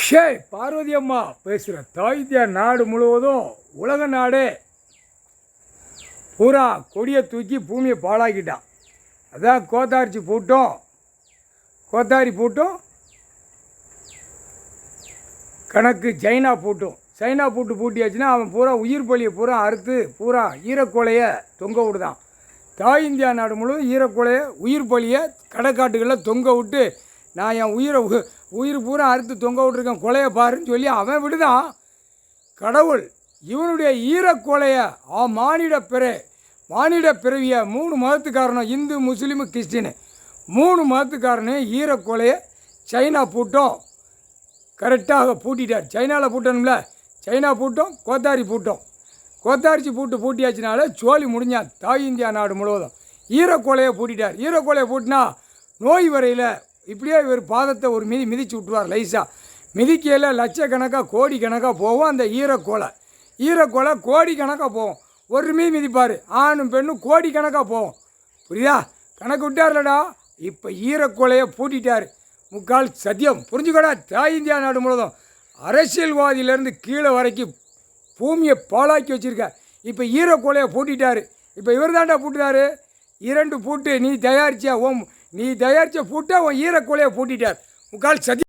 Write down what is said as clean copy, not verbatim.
ஷே பார்வதி அம்மா பேசுகிற தாய் இந்தியா நாடு முழுவதும் உலக நாடே பூரா கொடியை தூக்கி பூமியை பாழாக்கிட்டான். அதான் கோத்தாரி பூட்டும் கணக்கு சைனா பூட்டு பூட்டியாச்சுன்னா அவன் பூரா உயிர் பலியை பூரா அறுத்து பூரா ஈரக்கொலையை தொங்க விடுதான். தாய் இந்தியா நாடு முழுவதும் ஈரக்கொலையை உயிர் பலியை கடைக்காட்டுகளில் தொங்க விட்டு நான் என் உயிர் பூரா அறுத்து தொங்க விட்டுருக்கேன், கொலையை பாருன்னு சொல்லி அவன் விடுதான். கடவுள் இவனுடைய ஈரக்கொலையை மானிட பிறவியை 3 மதத்துக்காரனும் இந்து முஸ்லீமு கிறிஸ்டின்னு 3 மதத்துக்காரனு ஈரக்கொலையை சைனா பூட்டும் கரெக்டாக பூட்டிட்டார். சைனாவில் பூட்டணும்ல, சைனா பூட்டும் கோத்தாரிச்சி பூட்டியாச்சுனால சோழி முடிஞ்சான். தாய் இந்தியா நாடு முழுவதும் ஈரக்கொலையை பூட்டிட்டார். ஈரக்கொலையை பூட்டினா நோய் வரையில் இப்படியே இவர் பாதத்தை ஒரு மிதிச்சு விட்டுருவார். லைஸாக மிதிக்கையில் லட்சக்கணக்காக கோடிக்கணக்காக போகும். அந்த ஈரக்கொலை கோடிக்கணக்காக போகும். ஒரு மிதிப்பார், ஆணும் பெண்ணும் கோடிக்கணக்காக போகும். புரியுதா? கணக்கு விட்டார்லடா. இப்போ ஈரக்கொலையை பூட்டிட்டார். முக்கால் சத்தியம் புரிஞ்சுக்கடா. தாய் இந்தியா நாடு முழுவதும் அரசியல்வாதியிலேருந்து கீழே வரைக்கும் பூமியை பாழாக்கி வச்சுருக்க. இப்போ ஈரக்கொலையை பூட்டிட்டார். இப்போ இவர் தாண்டா பூட்டினார். 2 பூட்டு நீ தயாரித்த பூட்டை உன் ஈரக்கொலையை பூட்டிட்டார். முக்கால் சத்தியம்.